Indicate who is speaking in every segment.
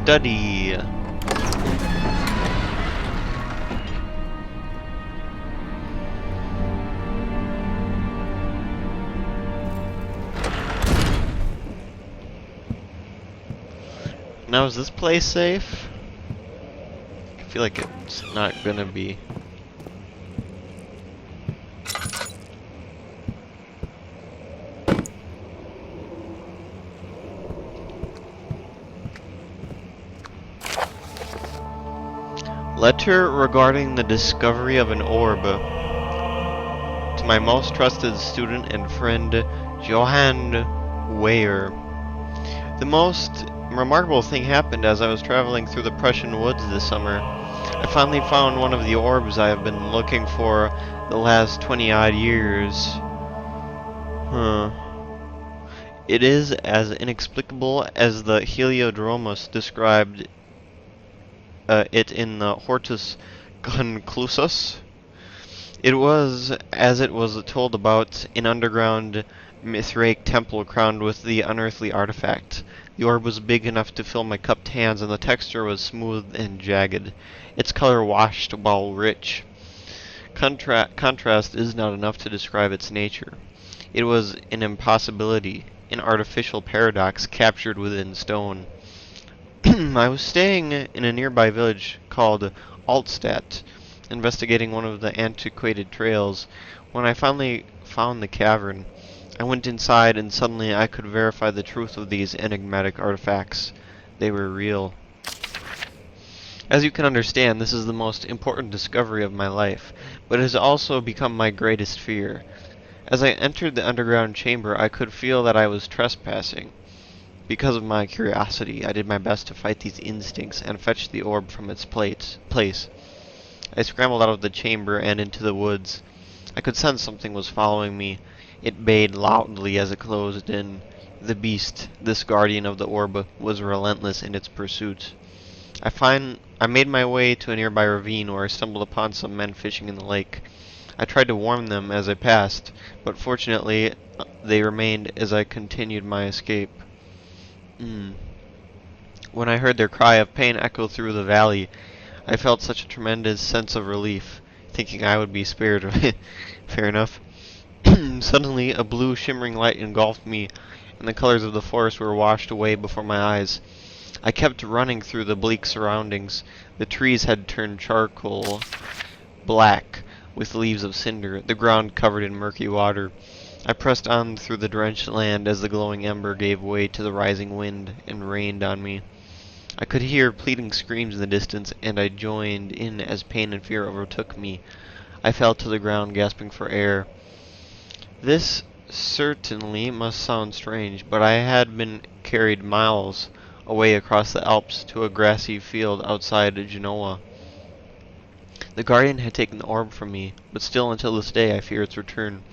Speaker 1: study. Now, is this place safe? I feel like it's not gonna be. Letter regarding the discovery of an orb. To my most trusted student and friend, Johann Weyer. The most remarkable thing happened as I was traveling through the Prussian woods this summer. I finally found one of the orbs I have been looking for the last 20-odd years. It is as inexplicable as the Heliodromus described it in the Hortus Conclusus. It was, as it was told about, an underground Mithraic temple crowned with the unearthly artifact. The orb was big enough to fill my cupped hands, and the texture was smooth and jagged. Its color washed while rich. Contrast is not enough to describe its nature. It was an impossibility, an artificial paradox captured within stone. I was staying in a nearby village called Altstadt, investigating one of the antiquated trails. When I finally found the cavern, I went inside and suddenly I could verify the truth of these enigmatic artifacts. They were real. As you can understand, this is the most important discovery of my life, but it has also become my greatest fear. As I entered the underground chamber, I could feel that I was trespassing. Because of my curiosity, I did my best to fight these instincts and fetch the orb from its place. I scrambled out of the chamber and into the woods. I could sense something was following me. It bayed loudly as it closed in. The beast, this guardian of the orb, was relentless in its pursuit. I made my way to a nearby ravine where I stumbled upon some men fishing in the lake. I tried to warn them as I passed, but fortunately they remained as I continued my escape. When I heard their cry of pain echo through the valley, I felt such a tremendous sense of relief, thinking I would be spared. Fair enough. Suddenly, a blue shimmering light engulfed me, and the colors of the forest were washed away before my eyes. I kept running through the bleak surroundings. The trees had turned charcoal black, with leaves of cinder, the ground covered in murky water. I pressed on through the drenched land as the glowing ember gave way to the rising wind and rained on me. I could hear pleading screams in the distance, and I joined in as pain and fear overtook me. I fell to the ground, gasping for air. This certainly must sound strange, but I had been carried miles away across the Alps to a grassy field outside Genoa. The guardian had taken the orb from me, but still until this day I fear its return.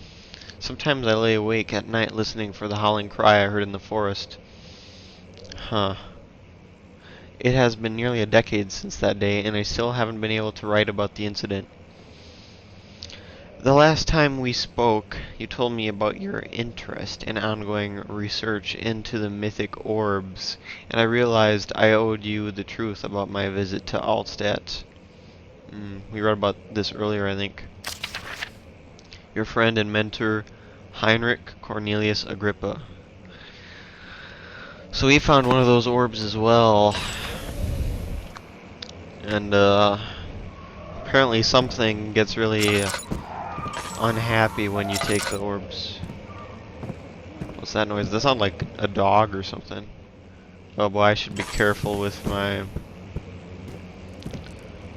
Speaker 1: Sometimes I lay awake at night listening for the howling cry I heard in the forest. It has been nearly a decade since that day, and I still haven't been able to write about the incident. The last time we spoke, you told me about your interest and ongoing research into the mythic orbs, and I realized I owed you the truth about my visit to Altstadt. We read about this earlier, I think. Your friend and mentor, Heinrich Cornelius Agrippa. So he found one of those orbs as well. And apparently something gets really unhappy when you take the orbs. What's that noise? Does that sound like a dog or something? Oh boy, I should be careful with my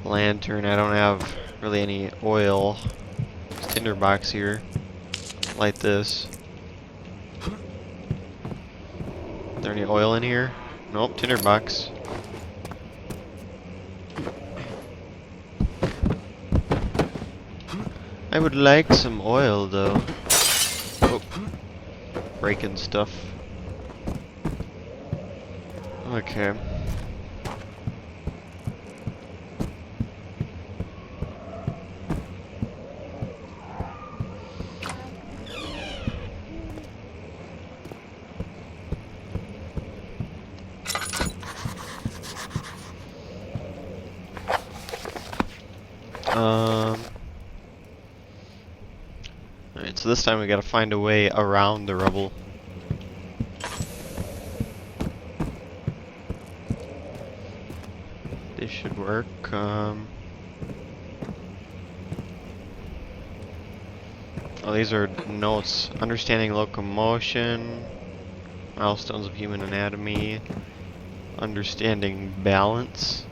Speaker 1: lantern. I don't have really any oil. There's a tinderbox here. Light this. Is there any oil in here? Nope, tinderbox. I would like some oil though. Oh, breaking stuff. Okay. Alright, so this time we gotta find a way around the rubble. This should work. Oh, these are notes. Understanding locomotion, milestones of human anatomy, understanding balance,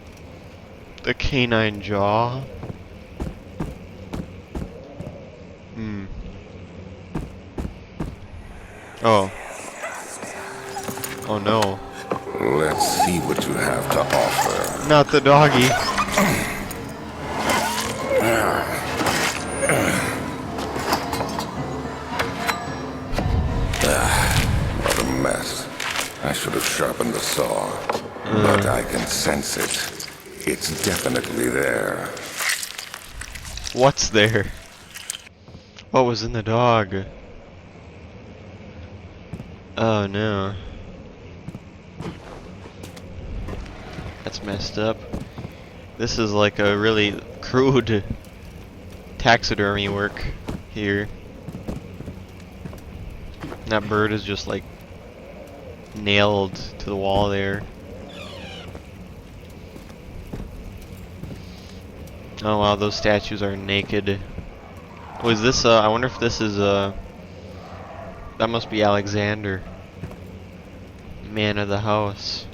Speaker 1: the canine jaw. Oh. Oh no.
Speaker 2: Let's see what you have to offer.
Speaker 1: Not the doggy.
Speaker 2: What a mess. I should have sharpened the saw. But I can sense it. It's definitely there.
Speaker 1: What's there? What was in the dog? Oh no. That's messed up. This is like a really crude taxidermy work here. That bird is just like nailed to the wall there. Oh wow, those statues are naked. Oh, is this, I wonder if this is, that must be Alexander. Man of the house.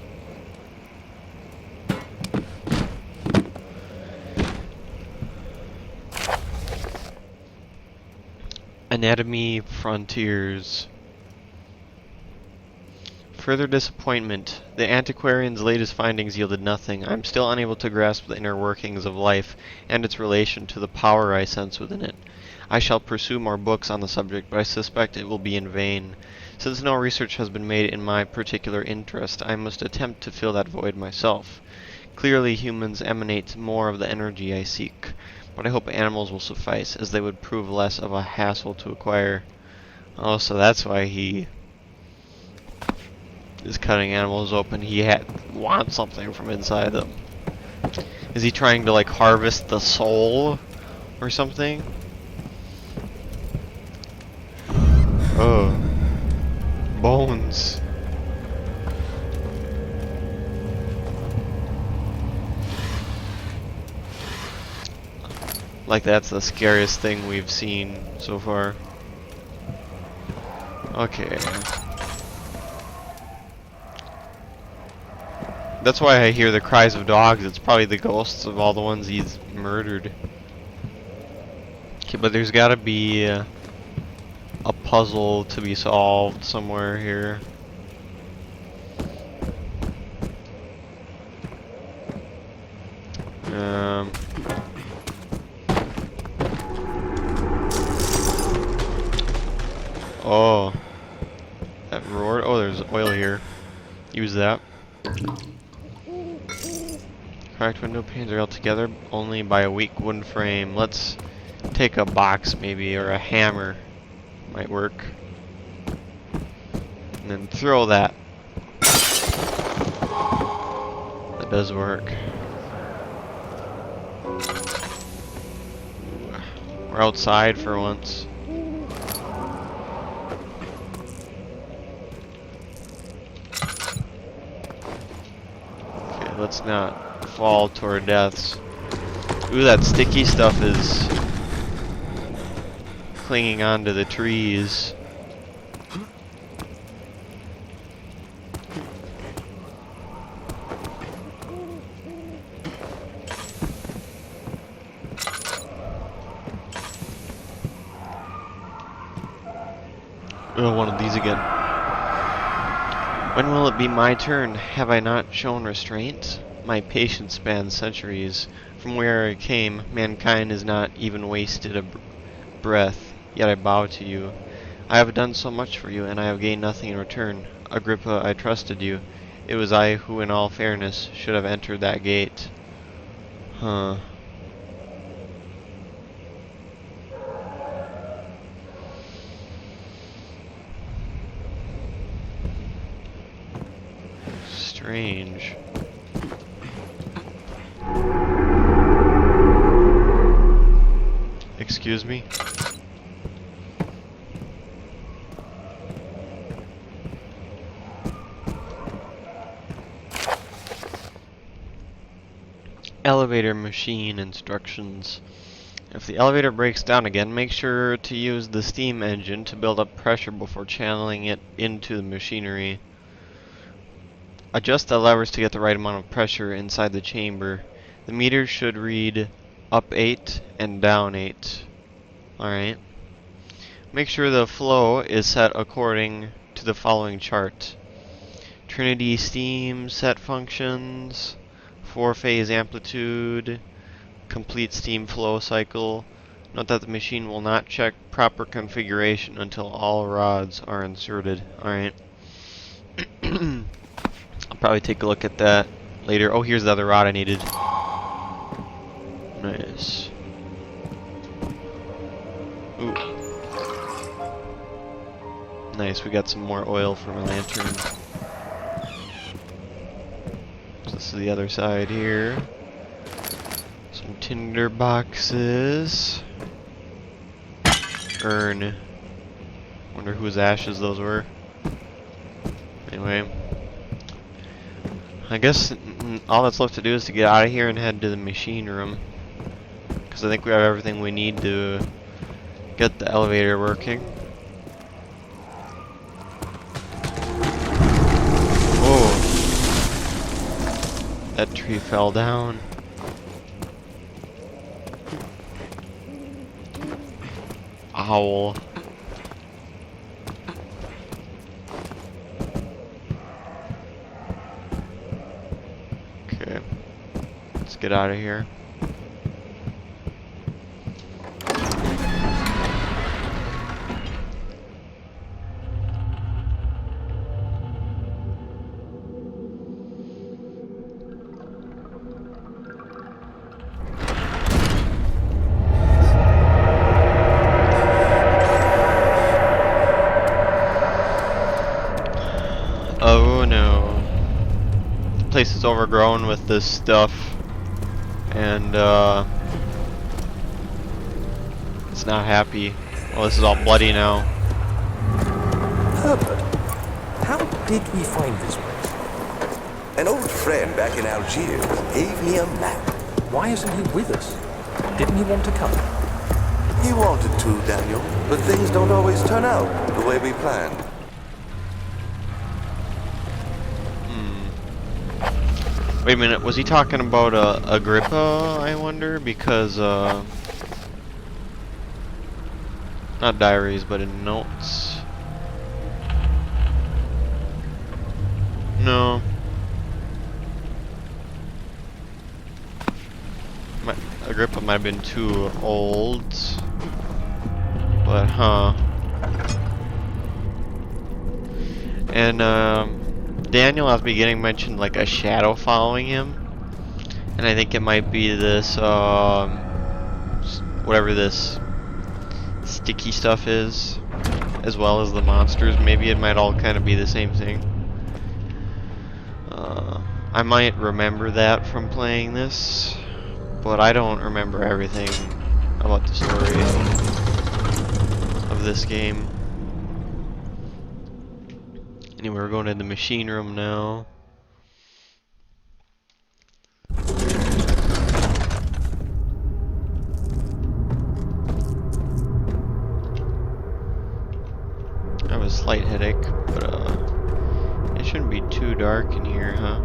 Speaker 1: Anatomy Frontiers. Further disappointment. The antiquarian's latest findings yielded nothing. I'm still unable to grasp the inner workings of life and its relation to the power I sense within it. I shall pursue more books on the subject, but I suspect it will be in vain. Since no research has been made in my particular interest, I must attempt to fill that void myself. Clearly humans emanate more of the energy I seek, but I hope animals will suffice, as they would prove less of a hassle to acquire. Oh, so that's why he is cutting animals open. He wants something from inside them. Is he trying to like harvest the soul or something? Oh, bones. Like that's the scariest thing we've seen so far. Okay. That's why I hear the cries of dogs. It's probably the ghosts of all the ones he's murdered. Okay, but there's gotta be a puzzle to be solved somewhere here. Oh. That roared. Oh, there's oil here. Use that. Cracked window panes are held together only by a weak wooden frame. Let's take a box maybe, or a hammer. Might work. And then throw that. That does work. We're outside for once. Okay, let's not fall to our deaths. Ooh, that sticky stuff is clinging onto the trees. Oh, one of these again. When will it be my turn? Have I not shown restraint? My patience spans centuries. From where I came, mankind has not even wasted a breath, yet I bow to you. I have done so much for you, and I have gained nothing in return. Agrippa, I trusted you. It was I who, in all fairness, should have entered that gate. Huh. Strange. Excuse me? Elevator machine instructions. If the elevator breaks down again, make sure to use the steam engine to build up pressure before channeling it into the machinery. Adjust the levers to get the right amount of pressure inside the chamber. The meter should read up 8 and down 8. Alright. Make sure the flow is set according to the following chart. Trinity steam set functions, 4-phase amplitude, complete steam flow cycle. Note that the machine will not check proper configuration until all rods are inserted. Alright. I'll probably take a look at that later. Oh, here's the other rod I needed. Nice. Ooh. Nice, we got some more oil from a lantern. So this is the other side here. Some tinder boxes. Urn. Wonder whose ashes those were. Anyway. I guess all that's left to do is to get out of here and head to the machine room. Because I think we have everything we need to get the elevator working. Whoa. That tree fell down. Owl. Okay. Let's get out of here. Oh no. The place is overgrown with this stuff. And it's not happy. Well, this is all bloody now.
Speaker 3: Herbert, how did we find this place?
Speaker 4: An old friend back in Algiers gave me a map.
Speaker 3: Why isn't he with us? Didn't he want to come?
Speaker 4: He wanted to, Daniel, but things don't always turn out the way we planned.
Speaker 1: Wait a minute, was he talking about Agrippa, I wonder? Because, not diaries, but in notes. No. Agrippa might have been too old. But, huh. And, Daniel at the beginning mentioned like a shadow following him, and I think it might be this whatever this sticky stuff is, as well as the monsters. Maybe it might all kind of be the same thing. I might remember that from playing this, but I don't remember everything about the story of this game. Anyway, we're going to the machine room now. I have a slight headache, but it shouldn't be too dark in here, huh?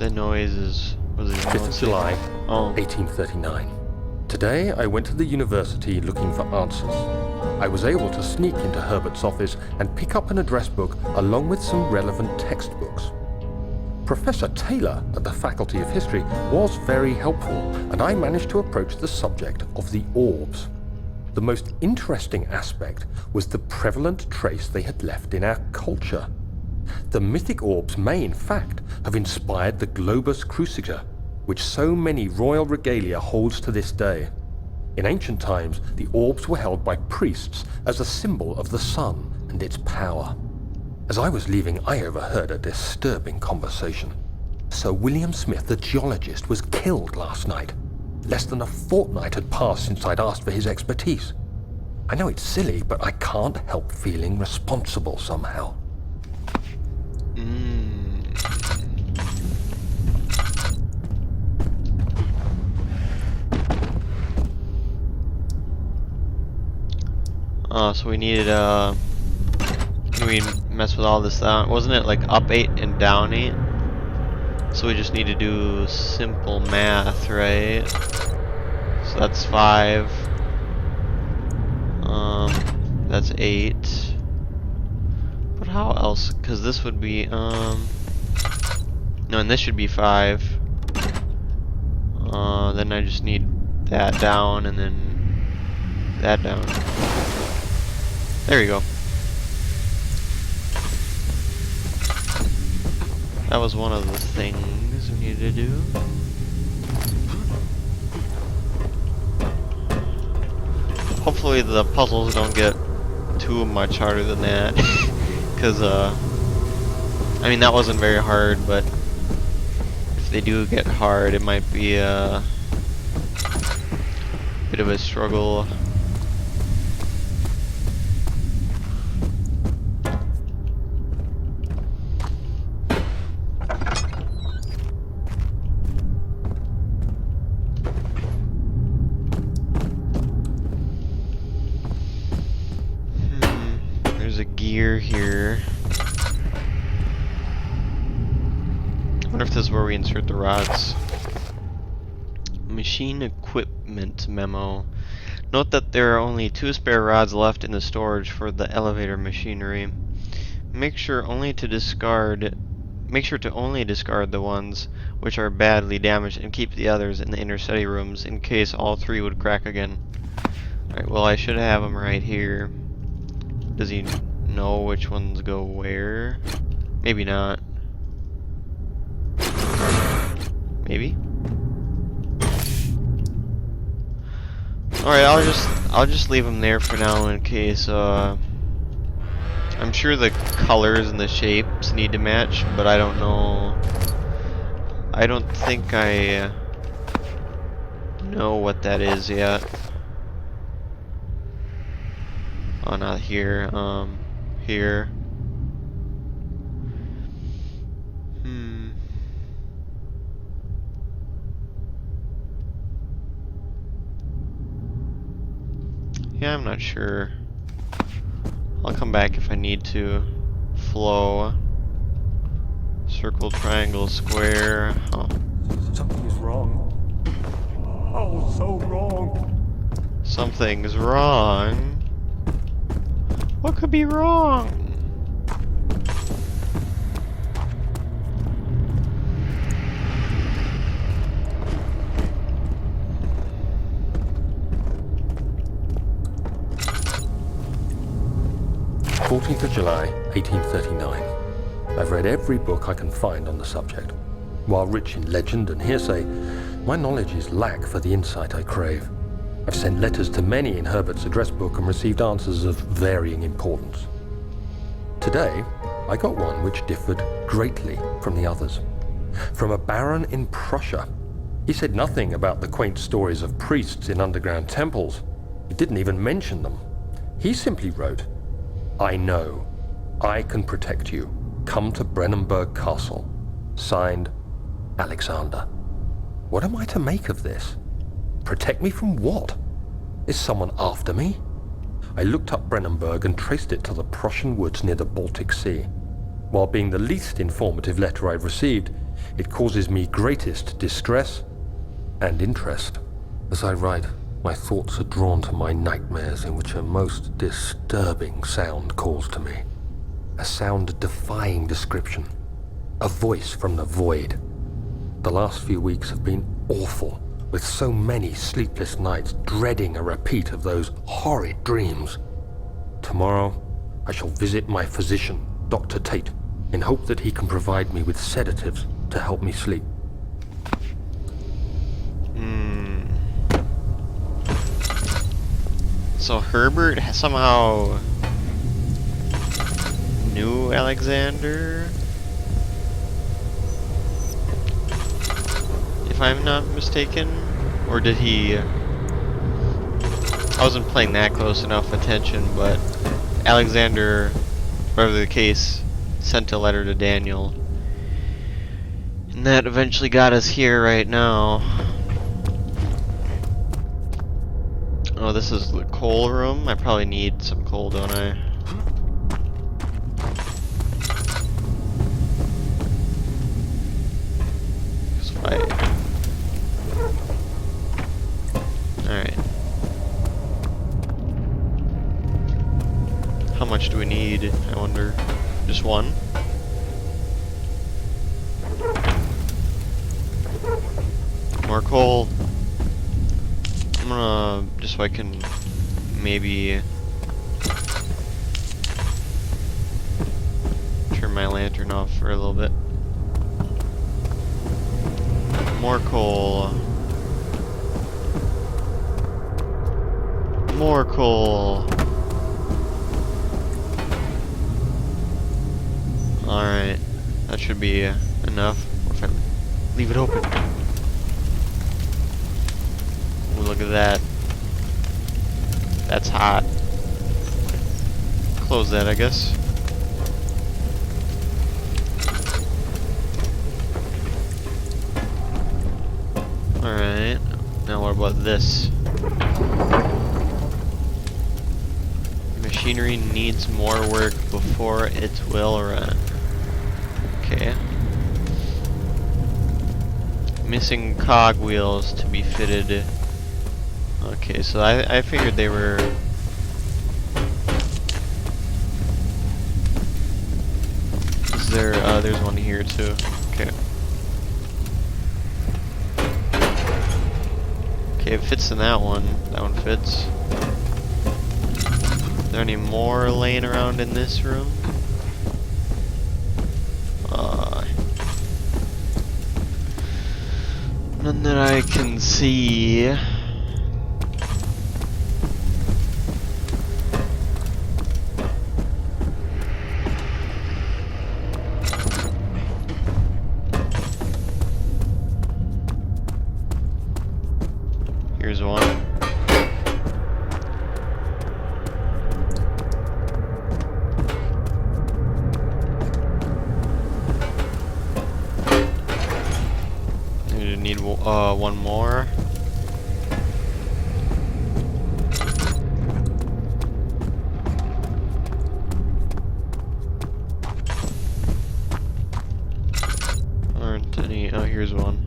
Speaker 1: The noise is... was it
Speaker 3: 5th of July,
Speaker 1: Oh.
Speaker 3: 1839. Today I went to the university looking for answers. I was able to sneak into Herbert's office and pick up an address book along with some relevant textbooks. Professor Taylor at the Faculty of History was very helpful, and I managed to approach the subject of the orbs. The most interesting aspect was the prevalent trace they had left in our culture. The mythic orbs may, in fact, have inspired the globus cruciger, which so many royal regalia holds to this day. In ancient times, the orbs were held by priests as a symbol of the sun and its power. As I was leaving, I overheard a disturbing conversation. Sir William Smith, the geologist, was killed last night. Less than a fortnight had passed since I'd asked for his expertise. I know it's silly, but I can't help feeling responsible somehow.
Speaker 1: So we needed, can we mess with all this down? Wasn't it like up 8 and down 8? So we just need to do simple math, right? So that's 5. That's 8. But how else? Because this would be, no, and this should be 5. Then I just need that down and then that down. There we go. That was one of the things we needed to do. Hopefully the puzzles don't get too much harder than that. Because, I mean, that wasn't very hard, but if they do get hard, it might be a bit of a struggle. There's a gear here. I wonder if this is where we insert the rods. Machine equipment memo. Note that there are only 2 spare rods left in the storage for the elevator machinery. Make sure to only discard the ones which are badly damaged and keep the others in the inner study rooms in case all 3 would crack again. Alright, well I should have them right here. Does he know which ones go where? Maybe not. Maybe? Alright, I'll just leave them there for now in case I'm sure the colors and the shapes need to match, but I don't know. I don't think I know what that is yet. Oh, not here. Here. Yeah, I'm not sure. I'll come back if I need to. Flow. Circle, triangle, square. Oh.
Speaker 3: Something is wrong. Oh, so wrong.
Speaker 1: Something's wrong. What could be wrong?
Speaker 3: July 1839. I've read every book I can find on the subject. While rich in legend and hearsay, my knowledge is lack for the insight I crave. I've sent letters to many in Herbert's address book and received answers of varying importance. Today, I got one which differed greatly from the others. From a baron in Prussia. He said nothing about the quaint stories of priests in underground temples. He didn't even mention them. He simply wrote, "I know. I can protect you. Come to Brennenburg Castle. Signed, Alexander." What am I to make of this? Protect me from what? Is someone after me? I looked up Brennenburg and traced it to the Prussian woods near the Baltic Sea. While being the least informative letter I've received, it causes me greatest distress and interest. As I write, my thoughts are drawn to my nightmares in which a most disturbing sound calls to me. A sound defying description. A voice from the void. The last few weeks have been awful, with so many sleepless nights dreading a repeat of those horrid dreams. Tomorrow, I shall visit my physician, Dr. Tate, in hope that he can provide me with sedatives to help me sleep.
Speaker 1: So Herbert somehow New Alexander, if I'm not mistaken, or did he? I wasn't paying that close enough attention, but Alexander, whatever the case, sent a letter to Daniel, and that eventually got us here right now. Oh, this is the coal room. I probably need some coal, don't I? Alright. How much do we need, I wonder? Just one? More coal. I'm gonna, just so I can maybe turn my lantern off for a little bit. More coal. More coal. Alright, that should be enough. What if I leave it open? Ooh, look at that. That's hot. Close that, I guess. Alright, now what about this? Machinery needs more work before it will run. Okay. Missing cog wheels to be fitted. Okay, so I figured they were... Is there, there's one here too. Okay. Okay, it fits in that one. That one fits. Are there any more laying around in this room? None that I can see. Here's one. Need one more. Aren't any? Oh, here's one.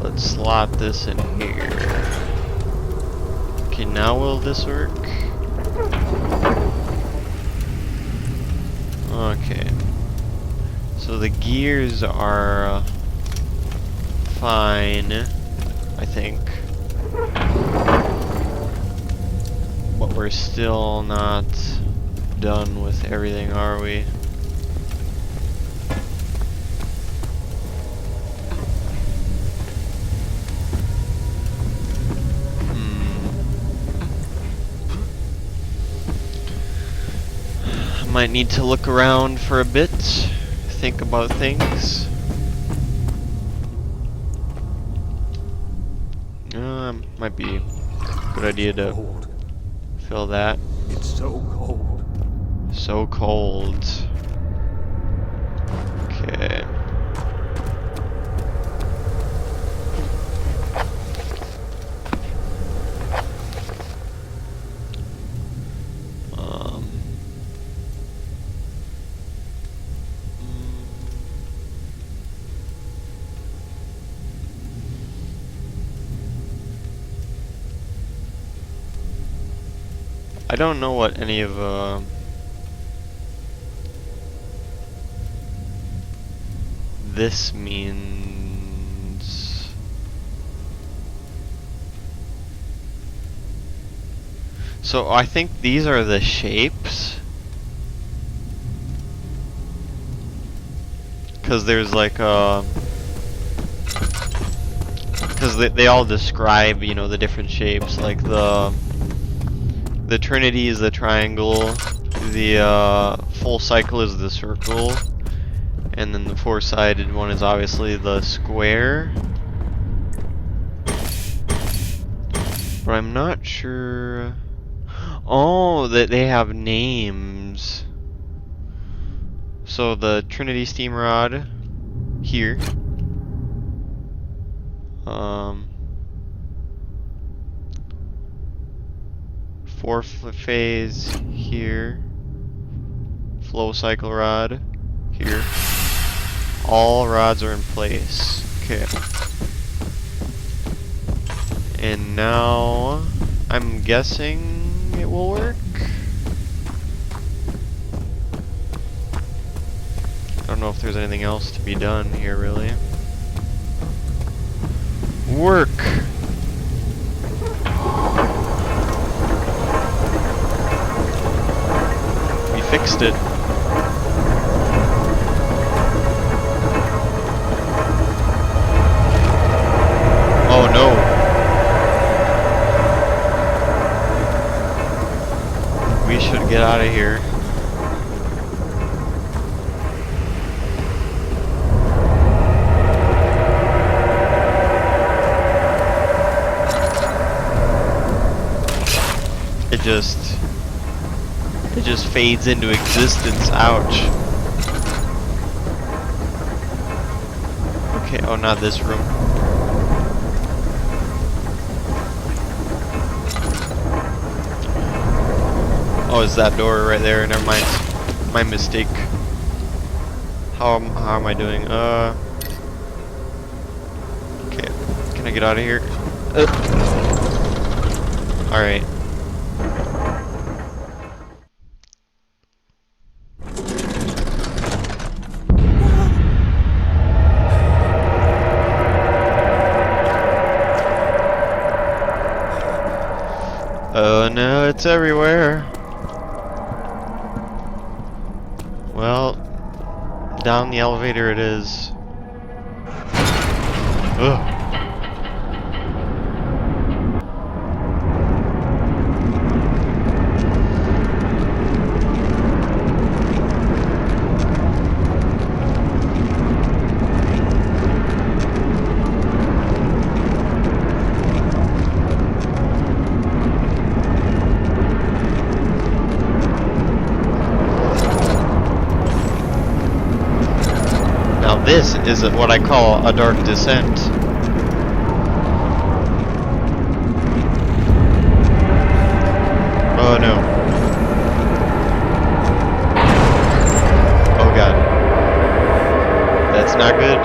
Speaker 1: Let's slot this in here. Okay, now will this work? Okay. So the gears are fine, I think. But we're still not done with everything, are we? Might need to look around for a bit, think about things. Might be a good idea to fill that.
Speaker 3: It's so cold.
Speaker 1: So cold. Okay. I don't know what any of this means. So I think these are the shapes. because there's like because they all describe, you know, the different shapes. Like the Trinity is the triangle, the full cycle is the circle, and then the four-sided one is obviously the square. But I'm not sure. Oh, that they have names. So the Trinity steam rod here. Four phase here. Flow cycle rod here. All rods are in place. Okay. And now I'm guessing it will work. I don't know if there's anything else to be done here, really. Work! We fixed it. Oh no! We should get out of here. It just fades into existence. Ouch. Okay, oh, not this room. Oh, it's that door right there. Never mind. My mistake. How am I doing? Okay. Can I get out of here? Alright. Oh no, it's everywhere. Well, down the elevator it is. Ugh. This is what I call a dark descent. Oh no. Oh god. That's not good.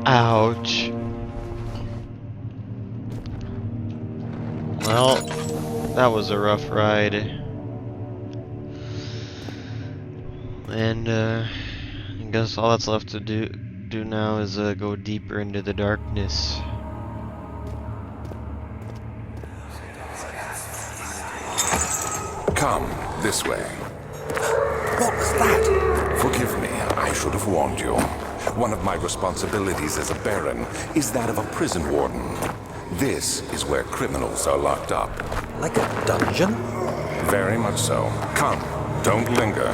Speaker 1: Ouch. Well, that was a rough ride. And I guess all that's left to do now is go deeper into the darkness.
Speaker 2: Come, this way.
Speaker 4: What was that?
Speaker 2: Forgive me, I should have warned you. One of my responsibilities as a Baron is that of a prison warden. This is where criminals are locked up.
Speaker 4: Like a dungeon?
Speaker 2: Very much so. Come, don't linger.